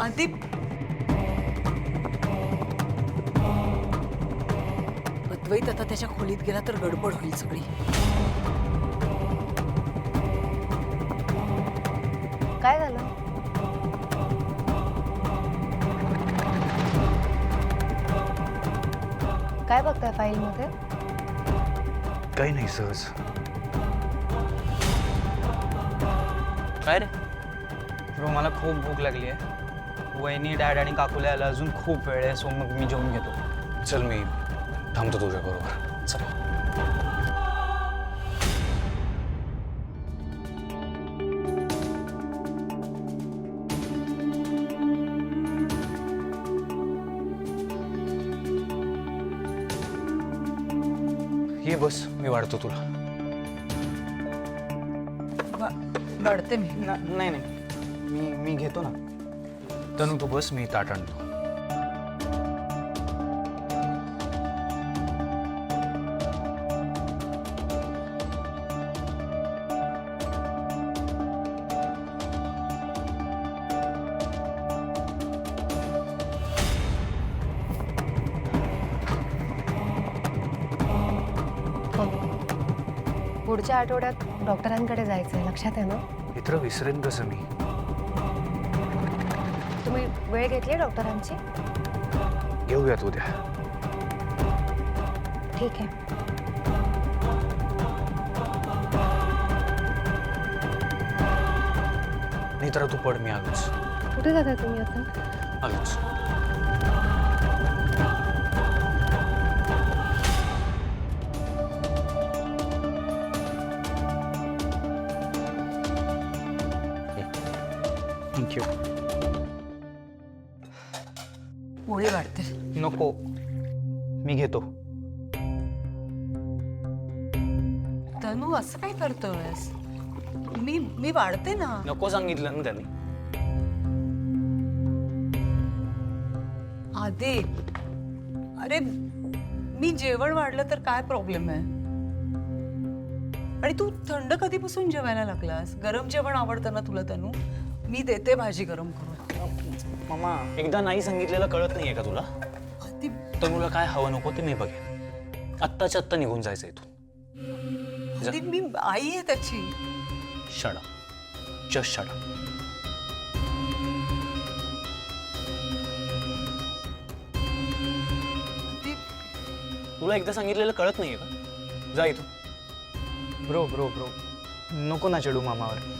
आधी अद्वैत आता त्याच्या खोलीत गेला तर गडबड होईल सगळी. काय झालं? काय बघताय फाईल मध्ये? काही नाही, सहज. काय रे ब्रो, मला खूप भूक लागली आहे. वहिनी, डॅड आणि काकूला यायला अजून खूप वेळ आहे, सो मग मी जेवून घेतो. चल, मी थांबतो तुझ्या बरोबर. चल. ये बस, मी वाढतो तुला. वाढते मी. नाही मी घेतो ना. तनू तू बस, मी ताट आणतो. पुढच्या आठवड्यात डॉक्टरांकडे जायचंय, लक्षात आहे ना? इतर विसरेन कसं मी? तुम्ही वेळ घेतली डॉक्टरांची? घेऊयात उद्या. ठीक आहे. नाही तर तू पड, मी आलोच. कुठे जाताय तुम्ही आता? आलोच. थँक्यू. पोळी वाढते. नको, मी घेतो. तनू असं काय करतोयस? मी वाढते ना. नको सांगितलं ना त्यांनी. आधी अरे मी जेवण वाढलं तर काय प्रॉब्लेम आहे? आणि तू थंड कधीपासून जेवायला लागलास? गरम जेवण आवडतं ना तुला तनू? मी देते भाजी गरम करून. मामा, एकदा नाही सांगितलेलं कळत नाहीये का तुला? आधी तनुला काय हवं नको ते मी बघेन. आत्ताच्या आत्ता निघून जायचं इथून. आधी मी आई आहे त्याची. Shut up. Just shut up. आधी तुला एकदा सांगितलेलं कळत नाहीये का? जा इथून. ब्रो ब्रो ब्रो, नको ना चिडू मामावर.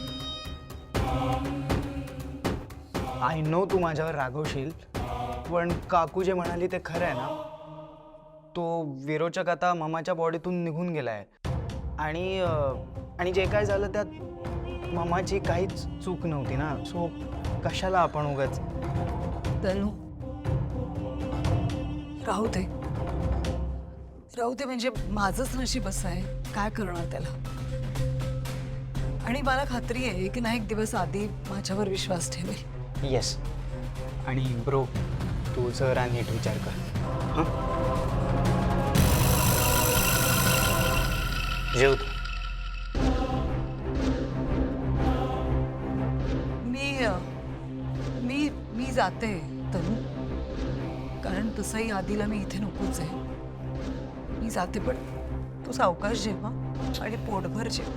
आय नो तू माझ्यावर रागवशील, पण काकू जे म्हणाली ते खरं आहे ना. तो विरोचक आता मामाच्या बॉडीतून निघून गेलाय. आणि जे काय झालं त्यात मामाची काहीच चूक नव्हती ना. सो कशाला आपण उगाच. तनू राहू दे. राहू दे, म्हणजे माझंच नशीब असं आहे. काय करणार त्याला? आणि मला खात्री आहे की नाही एक दिवस आधी माझ्यावर विश्वास ठेवेल. येस. आणि ब्रो, तू जरा नीट विचार कर. जेव. मी जाते तनू, कारण तसंही आधीला मी इथे नकोच आहे. मी जाते, पण तू सावकाश जेव आणि पोटभर जेव.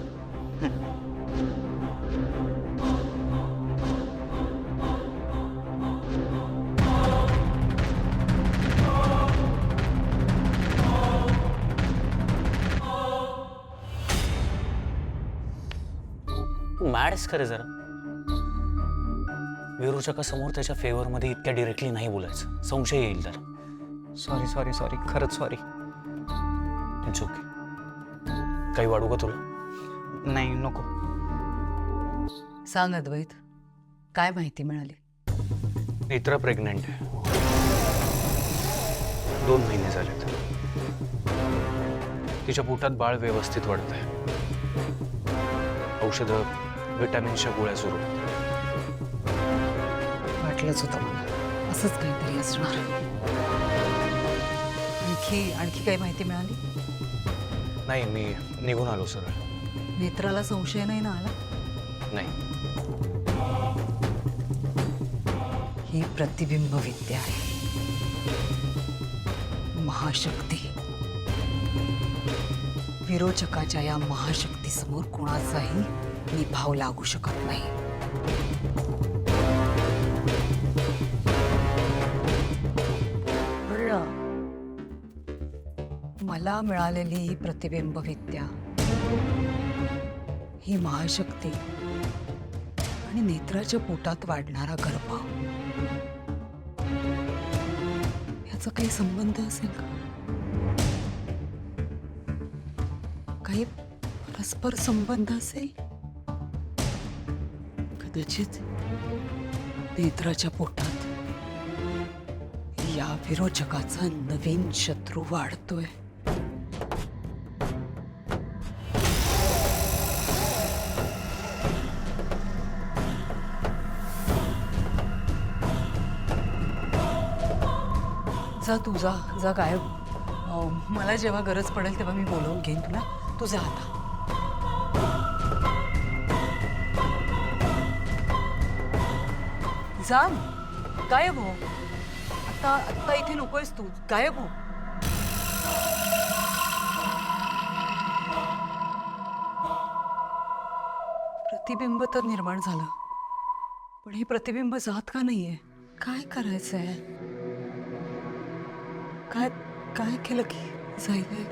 मॅडस खरं जरा. विरोचका समोर त्याच्या फेवरमध्ये इतक्या डिरेक्टली नाही बोलायचं, संशय येईल तर. सॉरी सॉरी सॉरी, खरंच सॉरी. It's okay. काही वाढू का तुला? नाही, नको. सांग अद्वैत, काय माहिती मिळाली? नेत्रा प्रेग्नंट आहे. 2 महिने झालेत. तिच्या पोटात बाळ व्यवस्थित वाढतंय. औषधं, विटॅमिन्सच्या गोळ्या सुरू. वाटलंच होतं मला, असंच काहीतरी असणार. आणखी काही माहिती मिळाली? नाही, मी निघून आलो सरळ. नेत्राला संशय नाही ना आला? नाही. ही प्रतिबिंब विद्या आहे, महाशक्ती. विरोचकाच्या या महाशक्तीसमोर कोणाचाही निभाव लागू शकत नाही. कळलं? मला मिळालेली ही प्रतिबिंब विद्या, ही महाशक्ती आणि नेत्राच्या पोटात वाढणारा गर्भ याचा काही संबंध असेल का? काही परस्पर संबंध असेल? कदाचित नेत्राच्या पोटात या विरोचकाचा नवीन शत्रू वाढतोय. जा तू, जा जा गायब. मला जेव्हा गरज पडेल तेव्हा मी बोलवून घेईन तुला. तू जा आता. जा, गायब हो. आता आता इथे नकोयस तू. गायब हो. प्रतिबिंब तर निर्माण झालं, पण हे प्रतिबिंब जात का नाहीये? काय करायचंय? काय काय केलं की जाईल?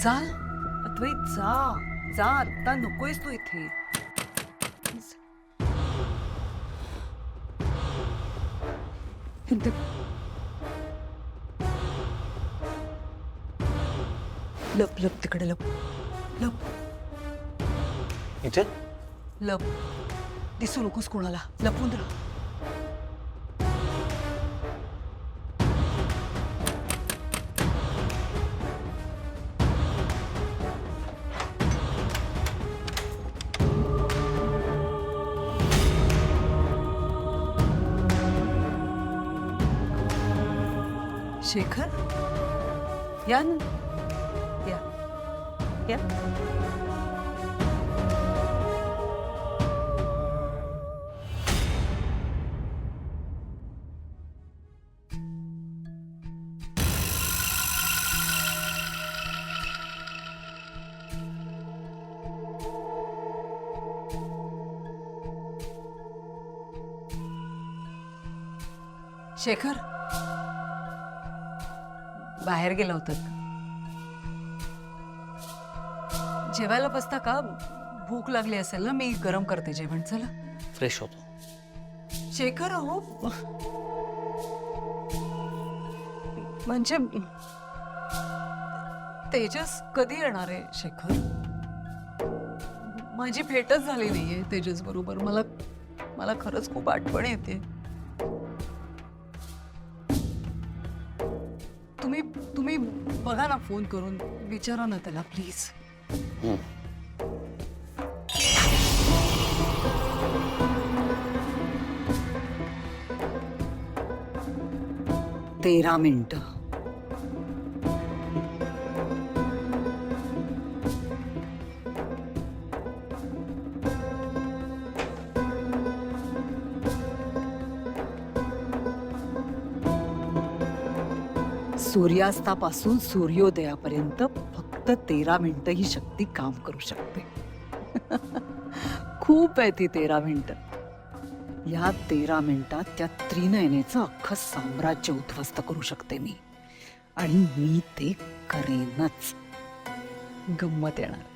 जा अद्वैत, जा जा. आता नकोयस तू इथे. लप लप तिकडे लप लप इथे लप. दिसू नकोस कोणाला. लपून राहा. शेखर, या ना. या या. शेखर बाहेर गेला होता. जेवायला बसता का? भूक लागली असेल ना. मी गरम करते जेवण. चला. फ्रेश होतो. शेखर हो, म्हणजे तेजस कधी येणार आहे? शेखर, माझी भेटच झाली नाहीये तेजस बरोबर. मला खरंच खूप आठवण येते. तुम्ही बघा ना, फोन करून विचारा ना त्याला प्लीज. तेरा मिनिट. सूर्यास्तापासून सूर्योदयापर्यंत फक्त 13 मिनिटं ही शक्ती काम करू शकते. खूप आहे ती 13 मिनिटं. या 13 मिनिटात त्या त्रिनयनेचं अख्खं साम्राज्य उद्ध्वस्त करू शकते मी. आणि मी ते करेनच. गंमत येणार.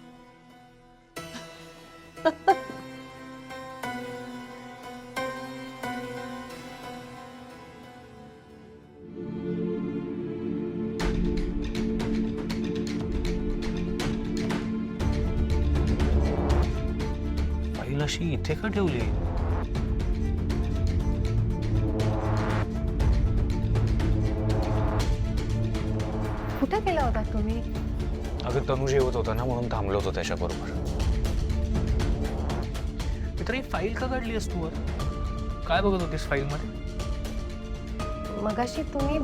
फाईल अशी इथे का ठेवली? कुठे गेला होता तुम्ही? अगं तनू जेवत होता ना, म्हणून थांबलो होतो त्याच्याबरोबर. मित्र, ही फाईल का काढली असतो वर? काय बघत होतीस फाईल मध्ये? मगाशी तुम्ही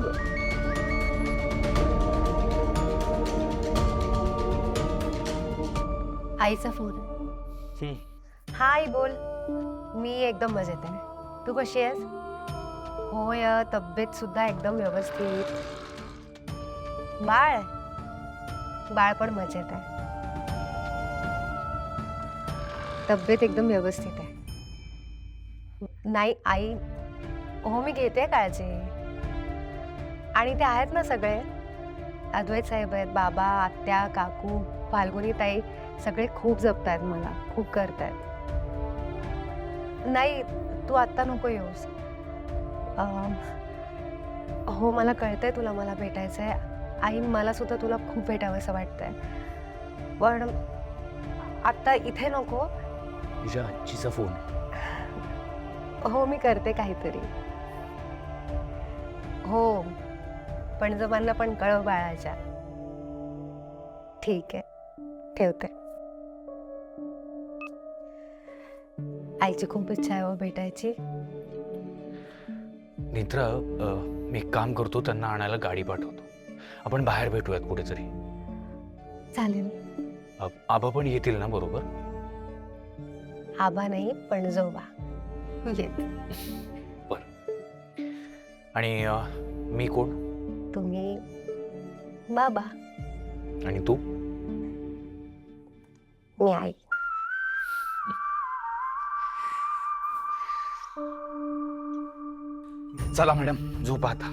आईचा फोन. हाय बोल. मी एकदम मजेत आहे. तू कशी आहेस? होय, तब्येत सुद्धा एकदम व्यवस्थित. बाळ बाळ पण मजेत आहे. तब्येत एकदम व्यवस्थित आहे. नाही आई, हो मी घेते काळजी. आणि ते आहेत ना सगळे, अद्वैत साहेब आहेत, बाबा, आत्या, काकू, फाल्गुनी ताई, सगळे खूप जपतायत मला, खूप करतायत. नाही तू आत्ता नको येऊस. हो मला कळतंय तुला मला भेटायचं आहे. आई मला सुद्धा तुला खूप भेटावंसं वाटतंय, पण आत्ता इथे नको. तुझ्या आजीचा फोन. हो मी करते काहीतरी. हो पण जमांना पण कळव बाळाच्या. ठीक आहे, ठेवते. आईची खूप इच्छा आहे हो भेटायची. नेत्रा, मी एक काम करतो, त्यांना आणायला गाडी पाठवतो. आपण बाहेर भेटूयात कुठेतरी. चालेल. आबा पण येतील ना बरोबर? आबा नाही पण जोबा येत. बर. आणि मी कोण? तुम्ही बाबा आणि तू? मी आई. चला मॅडम, झोपा आता.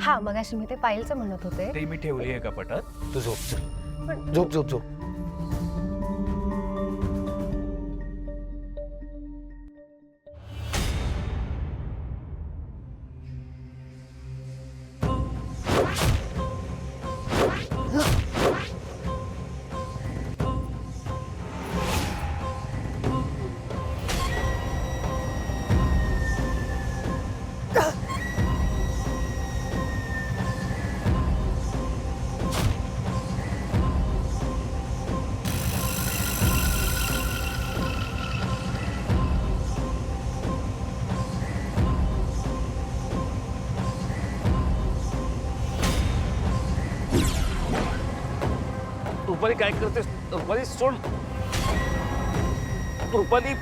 हा मगाशी मी ते फाईलचं म्हणत होते. ते मी ठेवली आहे कपाटात. तू झोप. चल पण झोप झोप झोप. रुपाली काय करतेस? रुपाली सोड. रुपाली.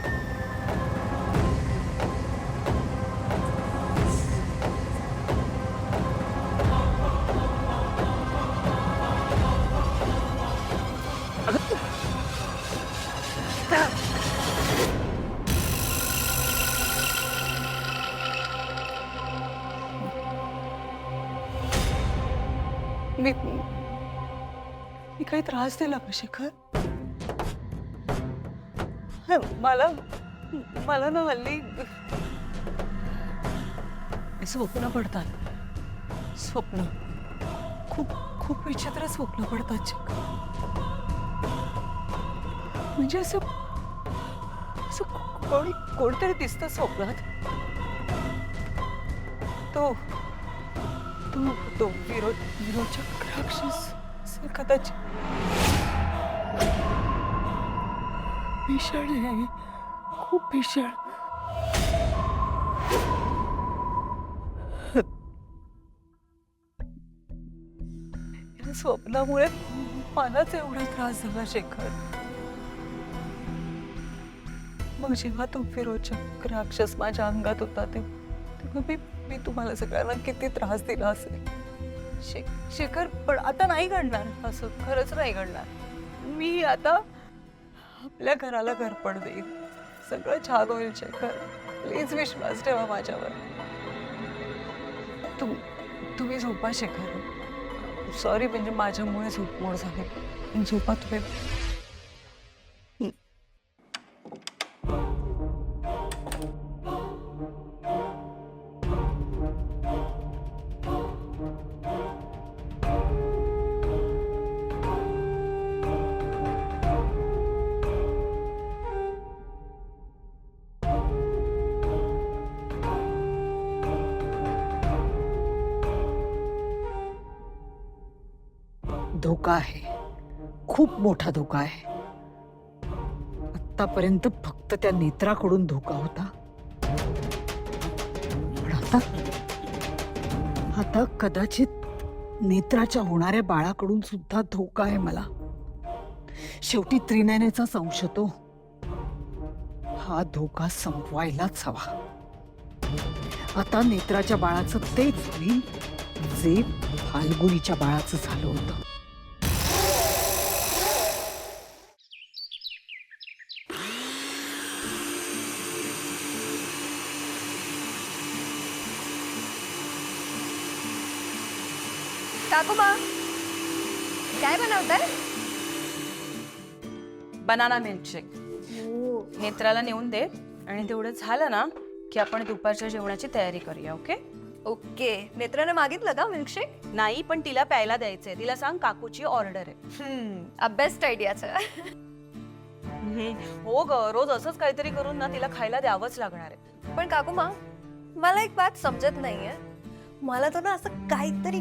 मी काही त्रास दिला का शेखर? मला ना हल्ली स्वप्न पडतात. स्वप्न खूप खूप विचित्र स्वप्न पडतात शेखर. म्हणजे असं कोणतरी दिसतं स्वप्नात. तो विरोचक राक्षस कदाचित. भीषण आहे, खूप भीषण. या स्वप्नामुळे मलाच एवढा त्रास झाला शेखर. मग जेव्हा तो विरोचक राक्षस माझ्या अंगात होता तेव्हा मी तुम्हाला सगळ्यांना किती त्रास दिला असेल. शेखर, पण आता नाही घडणार असं. खरंच नाही घडणार. मी आता आपल्या घराला घरपण देईन. सगळं छान होईल शेखर. प्लीज विश्वास ठेवा माझ्यावर. तुम्ही झोपा शेखर. सॉरी, म्हणजे माझ्यामुळे झोपमोड झाली. झोपा तुम्ही. धोका आहे, खूप मोठा धोका आहे. आतापर्यंत फक्त त्या नेत्राकडून धोका होता, पण आता आता कदाचित नेत्राच्या होणाऱ्या बाळाकडून सुद्धा धोका आहे मला. शेवटी त्रिनयनेचा संशय तो. हा धोका संपवायलाच हवा. आता नेत्राच्या बाळाचं तेच होईल जे फाल्गुनीच्या बाळाचं झालं होतं. काकूमा काय बनवताय? Banana milkshake. नेत्राला नेऊन दे आणि तेवढं झालं ना की आपण दुपारच्या जेवणाची तयारी करूया. ओके? ओके. नेत्राने मागितलं का मिल्कशेक? नाही, पण तिला प्यायला द्यायचंय. तिला सांग काकूची ऑर्डर आहे. बेस्ट आयडियाच. हो ग, रोज असंच काहीतरी करून ना तिला खायला द्यावंच लागणार आहे. पण काकूमा मला एक बात समजत नाहीये. मला तर ना असं काहीतरी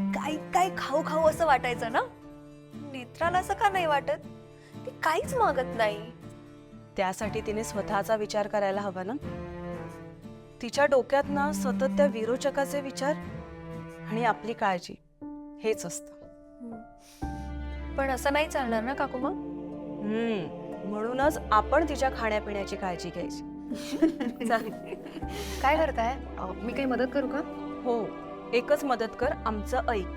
काय खाऊ खाऊ असं वाटायचं ना. नेत्राला असं का नाही वाटत? ती काहीच मागत नाही. त्यासाठी तिने स्वतःचा विचार करायला हवा ना. तिच्या डोक्यात ना सतत त्या विरोचकाचे विचार आणि आपली काळजी हेच असतं. पण असं नाही चालणार ना काकूमा. म्हणूनच आपण तिच्या खाण्यापिण्याची काळजी घ्यायची. चल. काय करताय? मी काही मदत करू का? हो, एकच मदत कर, आमचं ऐक.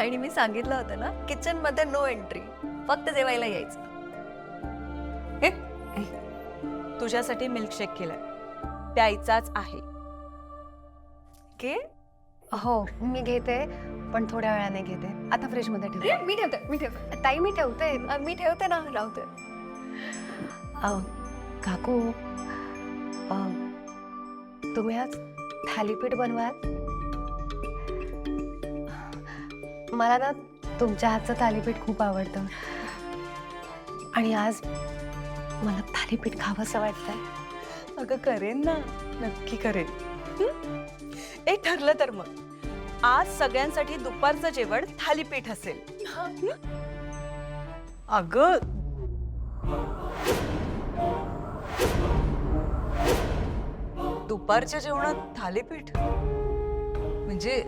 आणि मी सांगितलं होतं ना किचन मध्ये नो एंट्री, फक्त जेवायला यायचं. तुझ्यासाठी मिल्कशेक केलाय, प्यायचाच आहे. के? हो मी घेते, पण थोड्या वेळाने घेते. आता फ्रीज मध्ये ठेवते. मी ठेवते ताई, मी ठेवते ना, राहते. काकू तुम्ही आज थालीपीठ बनवाल? मला ना तुमच्या हातचं थालीपीठ खूप आवडतं आणि आज मला थालीपीठ खावंसं वाटतंय. अगं करेन ना, नक्की करेन. एक ठरलं तर मग आज सगळ्यांसाठी दुपारचं जेवण थालीपीठ असेल. अगं दुपारच्या जेवणात थालीपीठ म्हणजे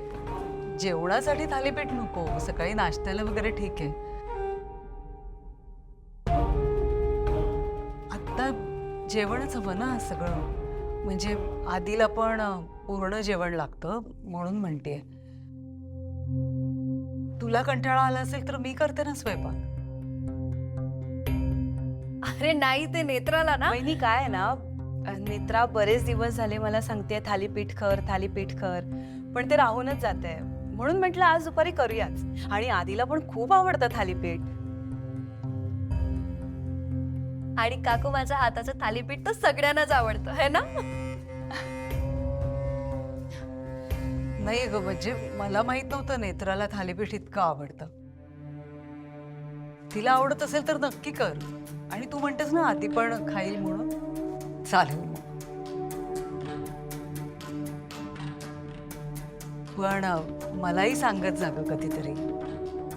जेवणासाठी थालीपीठ नको, सकाळी नाश्त्याला वगैरे ठीक आहे. आता जेवणच हवं ना सगळं. म्हणजे आधीला पण पूर्ण जेवण लागतं म्हणून म्हणते. तुला कंटाळा आला असेल तर मी करते ना स्वयंपाक. अरे नाही, ते नेत्राला ना. वहिनी काय आहे ना, नेत्रा बरेच दिवस झाले मला सांगते थालीपीठ कर, थालीपीठ कर, पण ते राहूनच जात आहे. म्हणून म्हटलं आज दुपारी करूयाच. आणि आधीला पण खूप आवडतं थालीपीठ. आणि काकू माझ्या हाताचं थालीपीठ तर सगळ्यांनाच आवडतं है ना. नाही ग, म्हणजे मला माहित नव्हतं नेत्राला थालीपीठ इतकं आवडतं. तिला आवडत असेल तर नक्की कर. आणि तू म्हणतेस ना आधी पण खाईल म्हणून, चालेल मग. पण मलाही सांगत जा ग कधीतरी.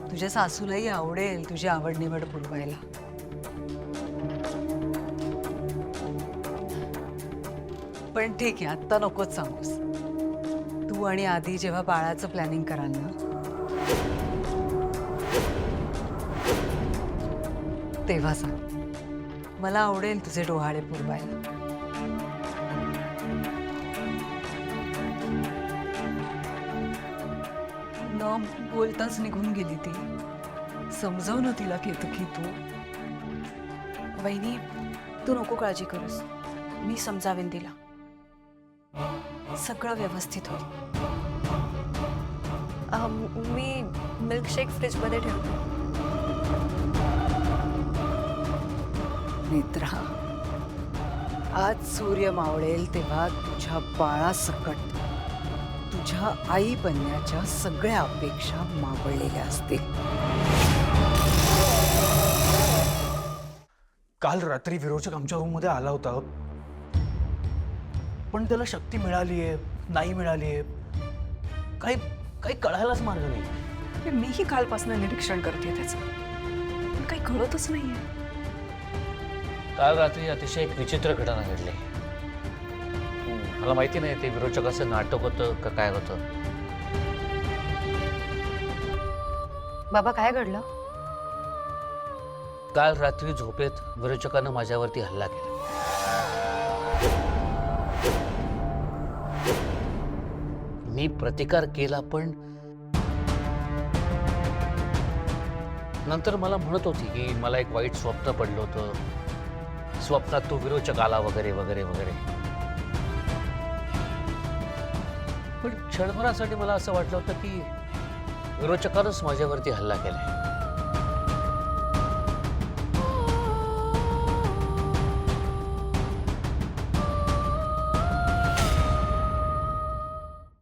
तुझ्या सासूलाही आवडेल तुझी आवड निवड पुरवायला. पण ठीक आहे, आत्ता नकोच सांगूस. तू आणि आधी जेव्हा बाळाचं प्लॅनिंग कराल ना तेव्हा सांग. मला आवडेल तुझे डोहाळे पुरवायला. न बोलताच निघून गेली ती. समजाव ना तिला केतकी तू. वहिनी तू नको काळजी करूस, मी समजावेन तिला. सगळं व्यवस्थित होईल. मी मिल्कशेक फ्रीज मध्ये ठेवते. नेत्रा, आज सूर्य मावळेल तेव्हा तुझ्या बाळासकट तुझ्या आई बनण्याच्या सगळ्या अपेक्षा मावळलेल्या असतील. काल रात्री विरोचक आमच्या रूममध्ये आला होता, पण त्याला शक्ती मिळालीये नाही मिळालीये काही काही कळायलाच मार्ग नाही. मीही कालपासून निरीक्षण करते त्याचं, पण काही कळतच नाहीये. काल रात्री अतिशय एक विचित्र घटना घडली. मला माहिती नाही ते विरोचकाचं नाटक होतं का काय होतं. बाबा काय घडलं? काल रात्री झोपेत विरोचकानं माझ्यावरती हल्ला केला. मी प्रतिकार केला, पण नंतर मला म्हणत होती की मला एक वाईट स्वप्न पडलं होतं, स्वप्नात तो विरोचक आला वगैरे वगैरे वगैरे. पण क्षणभरासाठी मला असं वाटलं होतं की विरोचकानंच माझ्यावरती हल्ला केलाय.